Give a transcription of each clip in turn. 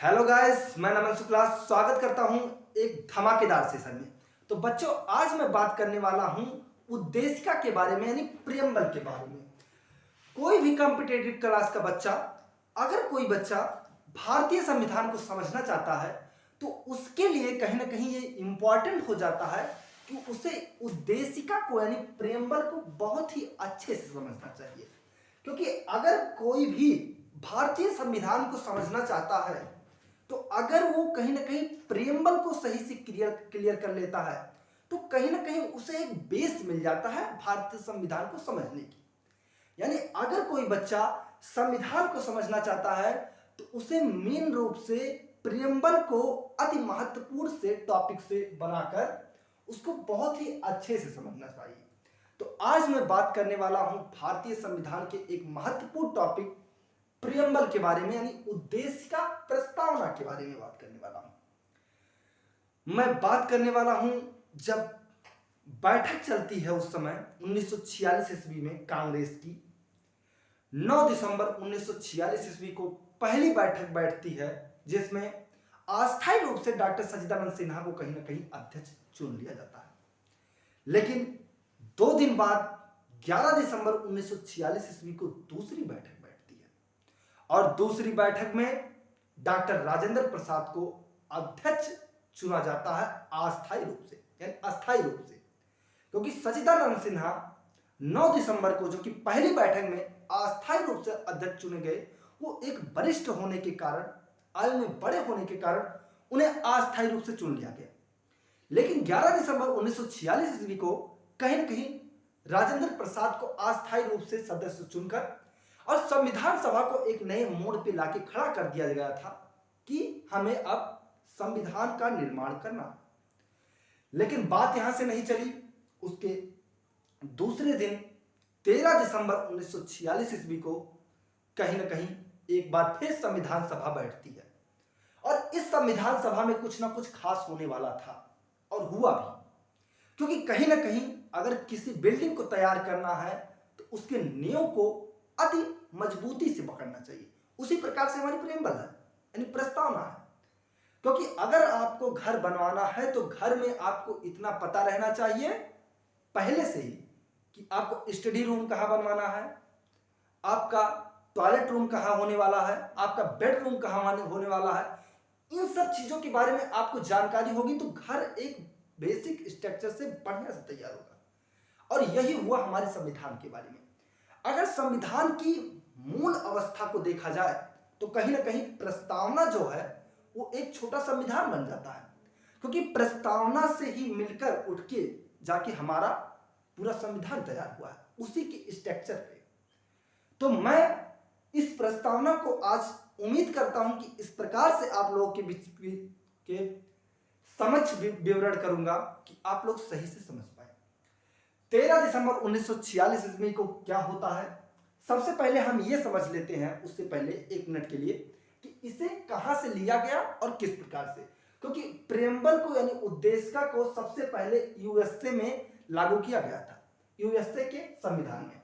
Hello guys, मैं नमन शुक्ला स्वागत करता हूं एक धमाकेदार सेशन में। तो बच्चों, आज मैं बात करने वाला हूं उद्देशिका के बारे में, यानी प्रियम्बल के बारे में। कोई भी कॉम्पिटेटिव क्लास का बच्चा, अगर कोई बच्चा भारतीय संविधान को समझना चाहता है तो उसके लिए कहीं ना कहीं ये इंपॉर्टेंट हो जाता है कि उसे उद्देशिका को यानी प्रियम्बल को बहुत ही अच्छे से समझना चाहिए। क्योंकि अगर कोई भी भारतीय संविधान को समझना चाहता है तो अगर वो कहीं ना कहीं प्रियम्बल को सही से क्लियर कर लेता है तो कहीं ना कहीं उसे एक बेस मिल जाता है भारतीय संविधान को समझने की। यानी अगर कोई बच्चा संविधान को समझना चाहता है तो उसे मेन रूप से प्रियम्बल को अति महत्वपूर्ण से टॉपिक से बनाकर उसको बहुत ही अच्छे से समझना चाहिए। तो आज मैं बात करने वाला हूं भारतीय संविधान के एक महत्वपूर्ण टॉपिक प्रियम्बल के बारे में, यानी उद्देशिका प्रस्तावना के बारे में बात करने वाला हूं। मैं बात करने वाला हूं जब बैठक चलती है उस समय 1946 ईस्वी में कांग्रेस की 9 दिसंबर 1946 ईस्वी को पहली बैठक बैठती है जिसमें अस्थायी रूप से डॉक्टर सच्चिदानंद सिन्हा को कहीं ना कहीं अध्यक्ष चुन लिया जाता है। लेकिन 2 दिन बाद 11 दिसंबर 1946 ईस्वी को दूसरी बैठक बैठती है और दूसरी बैठक में डॉक्टर राजेंद्र प्रसाद को अध्यक्ष चुना जाता है अस्थायी रूप से, यानी अस्थायी रूप से। क्योंकि सच्चिदानंद सिन्हा 9 दिसंबर को, जो कि पहली बैठक में अस्थायी रूप से अध्यक्ष चुने गए, वो एक वरिष्ठ होने के कारण, आयु में बड़े होने के कारण उन्हें अस्थायी रूप से चुन लिया गया। लेकिन 11 दिसंबर 1946 ईस्वी को कहीं न कहीं राजेंद्र प्रसाद को अस्थायी रूप से सदस्य चुनकर और संविधान सभा को एक नए मोड़ पे लाके खड़ा कर दिया गया था कि हमें अब संविधान का निर्माण करना। लेकिन बात यहां से नहीं चली। उसके दूसरे दिन 13 दिसंबर 1946 ईस्वी को कहीं ना कहीं एक बार फिर संविधान सभा बैठती है और इस संविधान सभा में कुछ ना कुछ खास होने वाला था और हुआ भी। क्योंकि कहीं ना कहीं अगर किसी बिल्डिंग को तैयार करना है तो उसके नींव को अति मजबूती से पकड़ना चाहिए। उसी प्रकार से हमारी प्रियम्बल है, यानी प्रस्तावना है। क्योंकि अगर आपको घर बनवाना है तो घर में आपको इतना पता रहना चाहिए पहले से ही कि आपको स्टडी रूम कहां बनवाना है, आपका टॉयलेट रूम कहां होने वाला है, आपका बेडरूम कहां होने वाला है। इन सब चीजों के बारे में आपको जानकारी होगी तो घर एक बेसिक स्ट्रक्चर से बढ़िया से तैयार होगा। और यही हुआ हमारे संविधान के बारे में। अगर संविधान की मूल अवस्था को देखा जाए तो कहीं ना कहीं प्रस्तावना जो है वो एक छोटा संविधान बन जाता है। क्योंकि प्रस्तावना से ही मिलकर उठ के जाके हमारा पूरा संविधान तैयार हुआ है, उसी के स्ट्रक्चर पे। तो मैं इस प्रस्तावना को आज उम्मीद करता हूं कि इस प्रकार से आप लोगों के बीच के समक्ष विवरण करूंगा कि आप लोग सही से समझ पाए। 13 दिसंबर 1946 ईस्वी को क्या होता है, सबसे पहले हम ये समझ लेते हैं, उससे पहले 1 मिनट के लिए, कि इसे कहां से लिया गया और किस प्रकार से। क्योंकि प्रियम्बल को यानी उद्देशिका को सबसे पहले यूएसए में लागू किया गया था, यूएसए के संविधान में।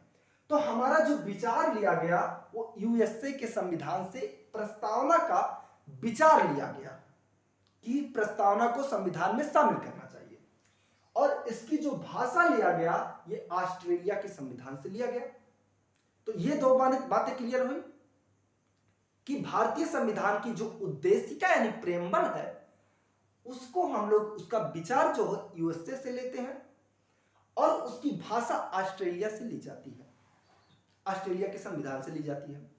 तो हमारा जो विचार लिया गया वो यूएसए के संविधान से प्रस्तावना का विचार लिया गया कि प्रस्तावना को संविधान में शामिल करना चाहिए। और इसकी जो भाषा लिया गया ये ऑस्ट्रेलिया के संविधान से लिया गया। तो ये 2 बातें क्लियर हुई कि भारतीय संविधान की जो उद्देशिका यानी प्रियम्बल है उसको हम लोग, उसका विचार जो है यूएसए से लेते हैं और उसकी भाषा ऑस्ट्रेलिया से ली जाती है, ऑस्ट्रेलिया के संविधान से ली जाती है।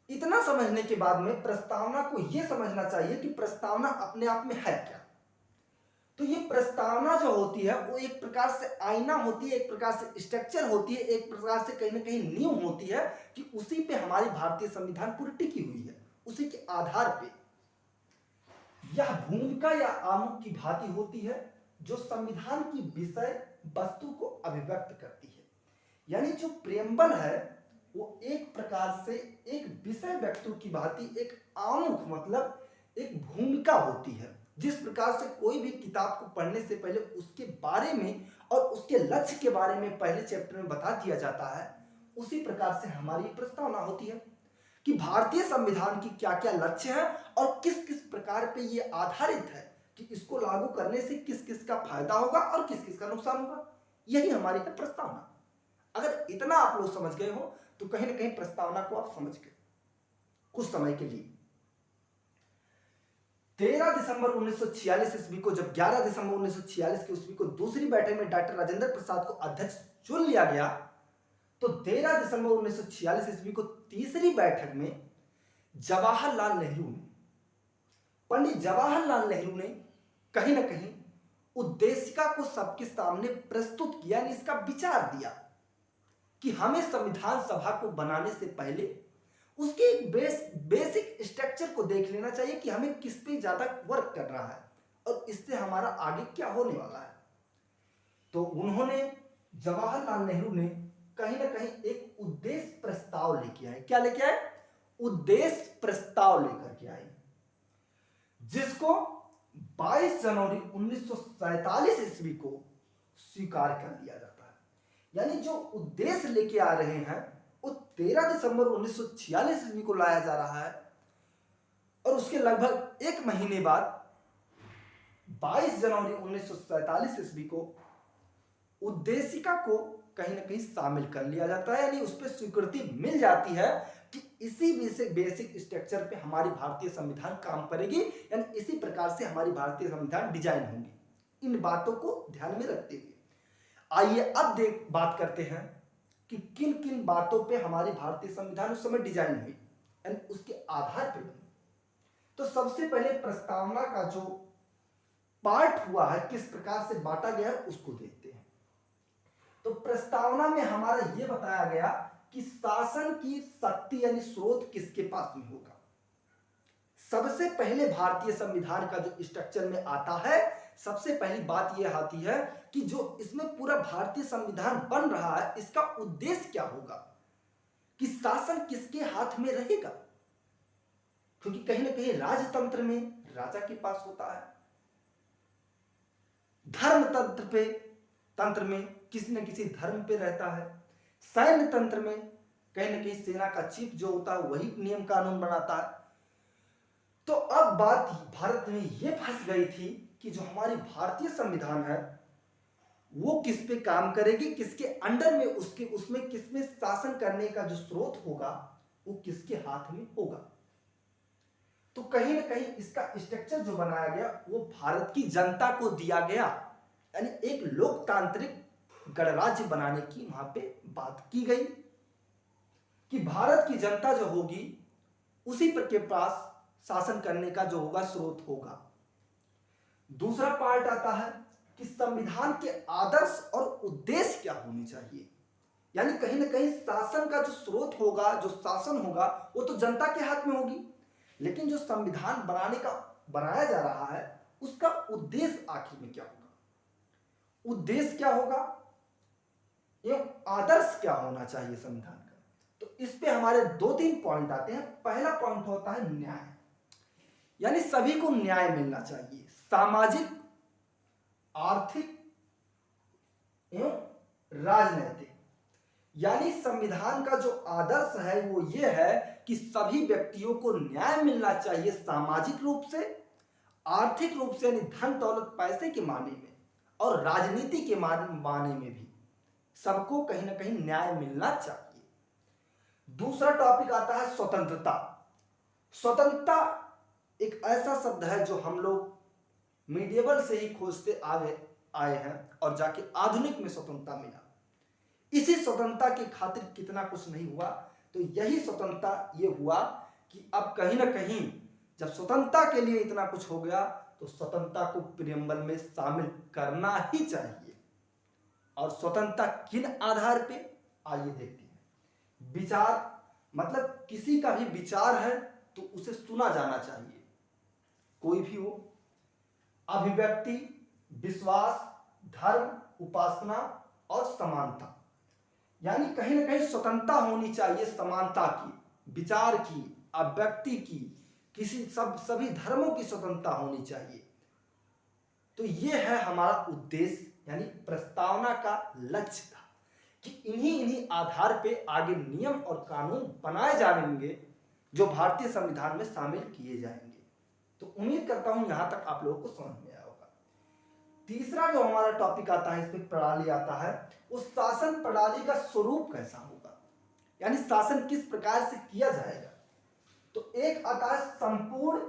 इतना समझने के बाद में प्रस्तावना को यह समझना चाहिए कि प्रस्तावना अपने आप में है क्या। तो ये प्रस्तावना जो होती है वो एक प्रकार से आईना होती है, एक प्रकार से स्ट्रक्चर होती है, एक प्रकार से कहीं ना कहीं नींव होती है कि उसी पे हमारी भारतीय संविधान पूरी टिकी हुई है। उसी के आधार पे यह भूमिका या आमुख की भांति होती है जो संविधान की विषय वस्तु को अभिव्यक्त करती है। यानी जो प्रियम्बल है वो एक प्रकार से एक विषय वस्तु की भांति एक आमुख, मतलब एक भूमिका होती है। जिस प्रकार से कोई भी किताब को पढ़ने से पहले उसके बारे में और उसके लक्ष्य के बारे में पहले चैप्टर में बता दिया जाता है, उसी प्रकार से हमारी प्रस्तावना होती है। कि भारतीय संविधान की क्या क्या लक्ष्य हैं और किस किस प्रकार पे ये आधारित है कि इसको लागू करने से किस किस का फायदा होगा और किस किस का नुकसान होगा। यही हमारी है प्रस्तावना। अगर इतना आप लोग समझ गए हो तो कहीं ना कहीं प्रस्तावना को आप समझ गए कुछ समय के लिए। 13 दिसंबर 1946 ईस्वी को जब 11 दिसंबर 1946 की ईस्वी को दूसरी बैठक में डॉक्टर राजेंद्र प्रसाद को अध्यक्ष चुन लिया गया, तो 13 दिसंबर 1946 ईस्वी को तीसरी बैठक में जवाहरलाल नेहरू ने, पंडित जवाहरलाल नेहरू ने कहीं ना कहीं उद्देशिका को सबके सामने प्रस्तुत किया, यानी इसका विचार दिया कि हमें संविधान सभा को बनाने से पहले उसके एक बेसिक स्ट्रक्चर को देख लेना चाहिए कि हमें किस पे ज्यादा वर्क कर रहा है और इससे हमारा आगे क्या होने वाला है। तो उन्होंने, जवाहरलाल नेहरू ने कहीं ना कहीं एक उद्देश्य प्रस्ताव लेके आए। क्या लेके आए? उद्देश्य प्रस्ताव लेकर के आए, जिसको 22 जनवरी 1947 ईस्वी को स्वीकार कर लिया जाता है। यानी जो उद्देश्य लेके आ रहे हैं वो 13 दिसंबर 1946 ईस्वी को लाया जा रहा है और उसके लगभग एक महीने बाद 22 जनवरी 1947 ईस्वी को उद्देशिका को कहीं ना कहीं शामिल कर लिया जाता है, यानी उस पर स्वीकृति मिल जाती है कि इसी बेसिक स्ट्रक्चर पे हमारी भारतीय संविधान काम करेगी, यानी इसी प्रकार से हमारी भारतीय संविधान डिजाइन होंगी। इन बातों को ध्यान में रखते हुए आइए अब बात करते हैं कि किन किन बातों पे हमारी भारतीय संविधान उस समय डिजाइन हुई, यानी उसके आधार पे बनी। तो सबसे पहले प्रस्तावना का जो पार्ट हुआ है, किस प्रकार से बांटा गया है, उसको देखते हैं। तो प्रस्तावना में हमारा यह बताया गया कि शासन की शक्ति यानी स्रोत किसके पास में होगा। सबसे पहले भारतीय संविधान का जो स्ट्रक्चर में आता है, सबसे पहली बात यह आती है कि जो इसमें पूरा भारतीय संविधान बन रहा है, इसका उद्देश्य क्या होगा, कि शासन किसके हाथ में रहेगा। क्योंकि कहीं ना कहीं राजतंत्र में राजा के पास होता है, धर्म तंत्र में किसी न किसी धर्म पे रहता है, सैन्य तंत्र में कहीं ना कहीं सेना का चीफ जो होता है वही नियम कानून बनाता है। तो अब बात भारत में यह फंस गई थी कि जो हमारी भारतीय संविधान है वो किस पे काम करेगी, किसके अंडर में, उसमें किसमें शासन करने का जो स्रोत होगा वो किसके हाथ में होगा। तो कहीं ना कहीं इसका स्ट्रक्चर जो बनाया गया वो भारत की जनता को दिया गया, यानी एक लोकतांत्रिक गणराज्य बनाने की वहां पे बात की गई कि भारत की जनता जो होगी उसी पर के पास शासन करने का जो होगा स्रोत होगा। दूसरा पार्ट आता है कि संविधान के आदर्श और उद्देश्य क्या होने चाहिए, यानी कहीं ना कहीं शासन का जो स्रोत होगा, जो शासन होगा वो तो जनता के हाथ में होगी, लेकिन जो संविधान बनाया जा रहा है उसका उद्देश्य आखिर में क्या होगा, उद्देश्य क्या होगा एवं आदर्श क्या होना चाहिए संविधान का। तो इस पे हमारे 2-3 पॉइंट आते हैं। पहला पॉइंट होता है न्याय, यानी सभी को न्याय मिलना चाहिए, सामाजिक, आर्थिक एवं राजनीतिक। यानी संविधान का जो आदर्श है वो ये है कि सभी व्यक्तियों को न्याय मिलना चाहिए, सामाजिक रूप से, आर्थिक रूप से यानी धन दौलत पैसे के माने में, और राजनीति के माने में भी सबको कहीं ना कहीं न्याय मिलना चाहिए। दूसरा टॉपिक आता है स्वतंत्रता। स्वतंत्रता एक ऐसा शब्द है जो हम लोग मीडिएवल से ही खोजते आए हैं और जाके आधुनिक में स्वतंत्रता मिला। इसी स्वतंत्रता के खातिर कितना कुछ नहीं हुआ, तो यही स्वतंत्रता ये हुआ कि अब कहीं ना कहीं जब स्वतंत्रता के लिए इतना कुछ हो गया तो स्वतंत्रता को प्रियम्बल में शामिल करना ही चाहिए। और स्वतंत्रता किन आधार पे, आइए देखते हैं। विचार, मतलब किसी का भी विचार है तो उसे सुना जाना चाहिए, कोई भी हो। अभिव्यक्ति, विश्वास, धर्म, उपासना और समानता, यानी कहीं ना कहीं स्वतंत्रता होनी चाहिए समानता की, विचार की, अभिव्यक्ति की, सभी धर्मों की स्वतंत्रता होनी चाहिए। तो यह है हमारा उद्देश्य, यानी प्रस्तावना का लक्ष्य था कि इन्हीं आधार पे आगे नियम और कानून बनाए जाएंगे जो भारतीय संविधान में शामिल किए जाएंगे। तो उम्मीद करता हूं यहां तक आप लोगों को समझ में आया होगा। तीसरा जो हमारा टॉपिक आता है, इसमें प्रणाली आता है, उस शासन प्रणाली का स्वरूप कैसा होगा, यानी शासन किस प्रकार से किया जाएगा। तो एक आता है संपूर्ण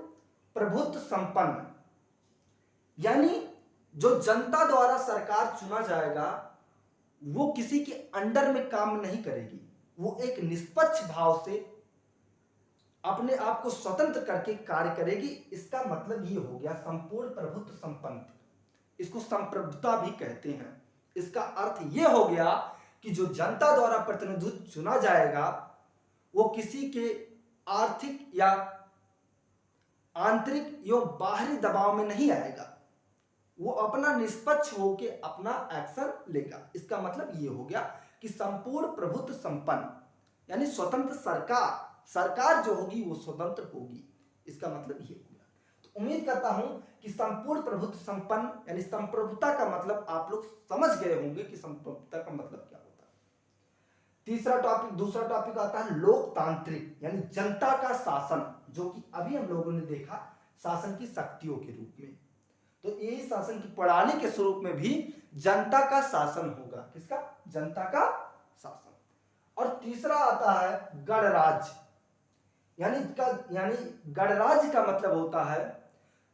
प्रभुत्व संपन्न, यानी जो जनता द्वारा सरकार चुना जाएगा वो किसी के अंडर में काम नहीं करेगी, वो एक निष्पक्ष भाव से अपने आप को स्वतंत्र करके कार्य करेगी। इसका मतलब ये हो गया संपूर्ण प्रभुत्व संपन्न, इसको संप्रभुता भी कहते हैं। इसका अर्थ ये हो गया कि जो जनता द्वारा प्रतिनिधित्व चुना जाएगा वो किसी के आर्थिक या आंतरिक या बाहरी दबाव में नहीं आएगा, वो अपना निष्पक्ष होकर अपना एक्शन लेगा। इसका मतलब ये हो गया कि संपूर्ण प्रभुत्व संपन्न, यानी स्वतंत्र सरकार जो होगी वो स्वतंत्र होगी। इसका मतलब ये हो गया। तो उम्मीद करता हूं कि संपूर्ण प्रभुत्व संपन्न यानी संप्रभुता का मतलब आप लोग समझ गए होंगे कि संप्रभुता का मतलब क्या होता है। दूसरा टॉपिक आता है लोकतांत्रिक, यानी जनता का शासन, जो कि अभी हम लोगों ने देखा शासन की शक्तियों के रूप में। तो यही शासन की प्रणाली के स्वरूप में भी जनता का शासन होगा। किसका? जनता का शासन। और तीसरा आता है गणराज्य, यानी गणराज्य का मतलब होता है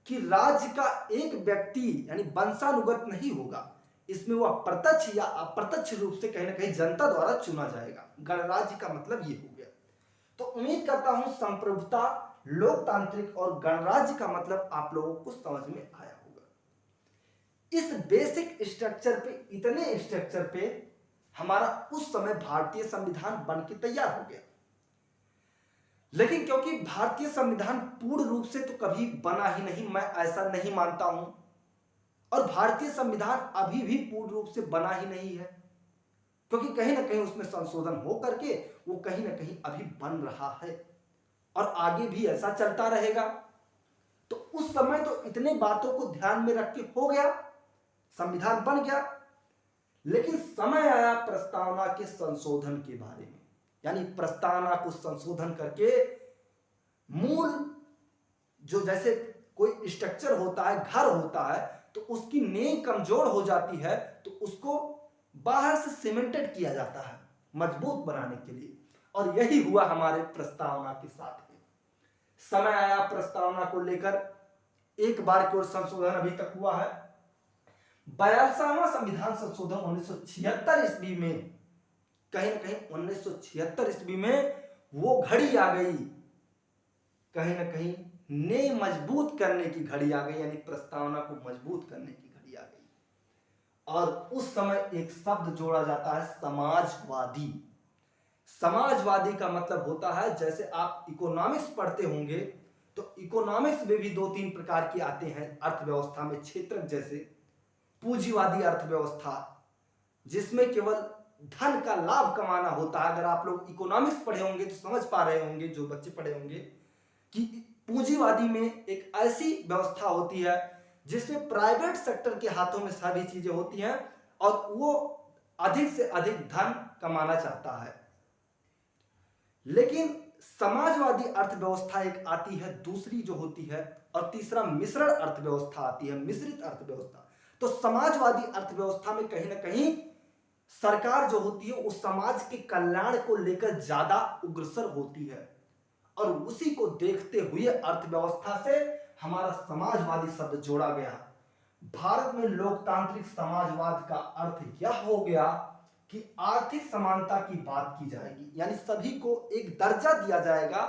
कि राज्य का एक व्यक्ति यानी वंशानुगत नहीं होगा, इसमें वो प्रत्यक्ष या अप्रत्यक्ष रूप से कहीं ना कहीं जनता द्वारा चुना जाएगा। गणराज्य का मतलब ये हो गया। तो उम्मीद करता हूं संप्रभुता, लोकतांत्रिक और गणराज्य का मतलब आप लोगों को समझ में आया होगा। इस बेसिक स्ट्रक्चर पे, इतने स्ट्रक्चर पे हमारा उस समय भारतीय संविधान बन के तैयार हो गया। लेकिन क्योंकि भारतीय संविधान पूर्ण रूप से तो कभी बना ही नहीं, मैं ऐसा नहीं मानता हूं, और भारतीय संविधान अभी भी पूर्ण रूप से बना ही नहीं है, क्योंकि कहीं ना कहीं उसमें संशोधन हो करके वो कहीं ना कहीं अभी बन रहा है और आगे भी ऐसा चलता रहेगा। तो उस समय तो इतने बातों को ध्यान में रख के हो गया, संविधान बन गया, लेकिन समय आया प्रस्तावना के संशोधन के बारे में, यानी प्रस्तावना को संशोधन करके मूल जो जैसे कोई स्ट्रक्चर होता है, घर होता है, तो उसकी नींव कमजोर हो जाती है तो उसको बाहर से सीमेंटेड किया जाता है मजबूत बनाने के लिए। और यही हुआ हमारे प्रस्तावना के साथ में। समय आया प्रस्तावना को लेकर एक बार की ओर संशोधन अभी तक हुआ है। 42वां संविधान संशोधन 1976 ईस्वी में, कहीं ना कहीं 1976 ईस्वी में वो घड़ी आ गई, कहीं ना कहीं ने मजबूत करने की घड़ी आ गई, यानी प्रस्तावना को मजबूत करने की घड़ी आ गई। और उस समय एक शब्द जोड़ा जाता है समाजवादी। समाजवादी का मतलब होता है, जैसे आप इकोनॉमिक्स पढ़ते होंगे तो इकोनॉमिक्स में भी 2-3 प्रकार के आते हैं अर्थव्यवस्था में क्षेत्र, जैसे पूंजीवादी अर्थव्यवस्था जिसमें केवल धन का लाभ कमाना होता है। अगर आप लोग इकोनॉमिक्स पढ़े होंगे तो समझ पा रहे होंगे, जो बच्चे पढ़े होंगे, कि पूंजीवादी में एक ऐसी व्यवस्था होती है जिसमें प्राइवेट सेक्टर के हाथों में सारी चीजें होती हैं और वो अधिक से अधिक धन कमाना चाहता है। लेकिन समाजवादी अर्थव्यवस्था एक आती है, दूसरी जो होती है, और तीसरा मिश्रण अर्थव्यवस्था आती है, मिश्रित अर्थव्यवस्था। तो समाजवादी अर्थव्यवस्था में कहीं ना कहीं सरकार जो होती है उस समाज के कल्याण को लेकर ज्यादा उग्रसर होती है, और उसी को देखते हुए अर्थव्यवस्था से हमारा समाजवादी शब्द जोड़ा गया। भारत में लोकतांत्रिक समाजवाद का अर्थ यह हो गया कि आर्थिक समानता की बात की जाएगी, यानी सभी को एक दर्जा दिया जाएगा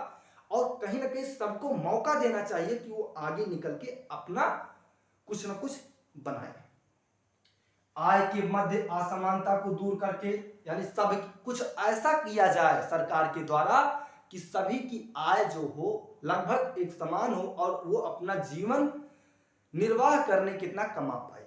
और कहीं ना कहीं सबको मौका देना चाहिए कि वो आगे निकल के अपना कुछ ना कुछ बनाए। आय के मध्य असमानता को दूर करके, यानी सब कुछ ऐसा किया जाए सरकार के द्वारा कि सभी की आय जो हो लगभग एक समान हो और वो अपना जीवन निर्वाह करने कितना कमा पाए।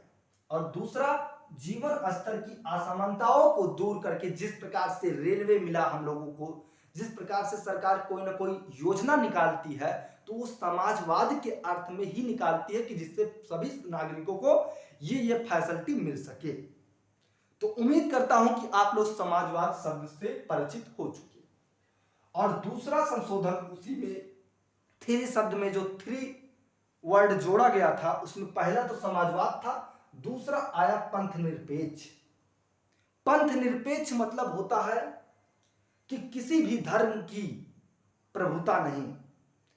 और दूसरा, जीवन स्तर की असमानताओं को दूर करके, जिस प्रकार से रेलवे मिला हम लोगों को, जिस प्रकार से सरकार कोई ना कोई योजना निकालती है तो वो समाजवाद के अर्थ में ही निकालती है कि जिससे सभी नागरिकों को ये फैसिलिटी मिल सके। तो उम्मीद करता हूं कि आप लोग समाजवाद शब्द से परिचित हो चुके। और दूसरा संशोधन उसी में थ्री शब्द में जो थ्री वर्ड जोड़ा गया था, उसमें पहला तो समाजवाद था, दूसरा आया पंथ निरपेक्ष। पंथ निरपेक्ष मतलब होता है कि किसी भी धर्म की प्रभुता नहीं,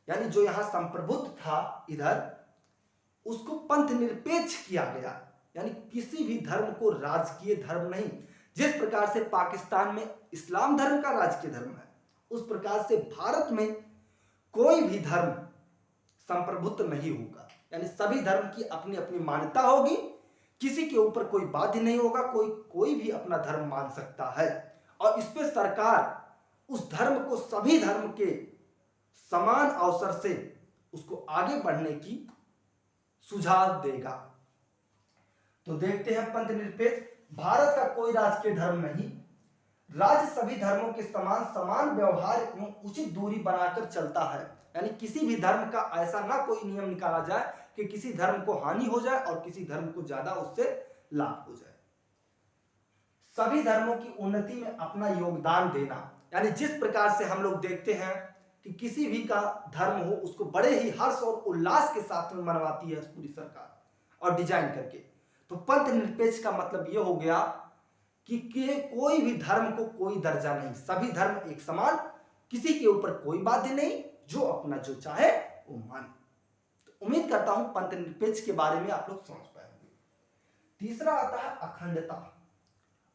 यानी जो यहां संप्रभुत्व था इधर, उसको पंथ निरपेक्ष किया गया, यानी किसी भी धर्म को राजकीय धर्म नहीं। जिस प्रकार से पाकिस्तान में इस्लाम धर्म का राजकीय धर्म है, उस प्रकार से भारत में कोई भी धर्म संप्रभुत्व नहीं होगा, यानी सभी धर्म की अपनी अपनी मान्यता होगी, किसी के ऊपर कोई बाध्य नहीं होगा, कोई भी अपना धर्म मान सकता है। और इस पे सरकार उस धर्म को सभी धर्म के समान अवसर से उसको आगे बढ़ने की सुझाव देगा। तो देखते हैं पंथ निरपेक्ष। भारत का कोई राजकीय धर्म नहीं, राज्य सभी धर्मों के समान व्यवहार एवं उचित दूरी बनाकर चलता है, यानी किसी भी धर्म का ऐसा ना कोई नियम निकाला जाए कि किसी धर्म को हानि हो जाए और किसी धर्म को ज्यादा उससे लाभ हो जाए। सभी धर्मों की उन्नति में अपना योगदान देना, यानी जिस प्रकार से हम लोग देखते हैं कि किसी भी का धर्म हो उसको बड़े ही हर्ष और उल्लास के साथ में मनवाती है पूरी सरकार और डिजाइन करके। तो पंथ निरपेक्ष का मतलब यह हो गया कि कोई भी धर्म को कोई दर्जा नहीं, सभी धर्म एक समान, किसी के ऊपर कोई बाध्य नहीं, जो अपना जो चाहे वो माने। तो उम्मीद करता हूं पंथ निरपेक्ष के बारे में आप लोग समझ पाए होंगे। तीसरा आता है अखंडता।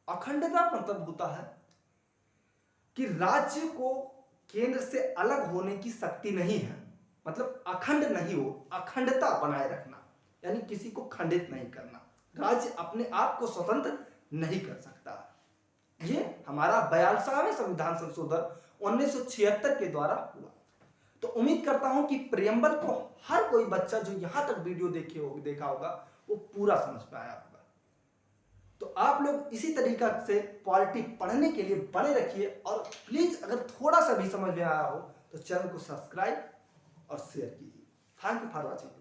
अखंडता मतलब होता है कि राज्य को केंद्र से अलग होने की शक्ति नहीं है, मतलब अखंड नहीं हो, अखंडता बनाए रखना, यानी किसी को खंडित नहीं करना। राज्य अपने आप को स्वतंत्र नहीं कर सकता। ये हमारा 42वें संविधान संशोधन 1976 के द्वारा हुआ। तो उम्मीद करता हूं कि प्रियम्बल को हर कोई बच्चा जो यहां तक वीडियो देखा होगा वो पूरा समझ पाया होगा। तो आप लोग इसी तरीका से पॉलिटी पढ़ने के लिए बने रखिए, और प्लीज अगर थोड़ा सा भी समझ में आया हो तो चैनल को सब्सक्राइब और शेयर कीजिए। Thank you for watching.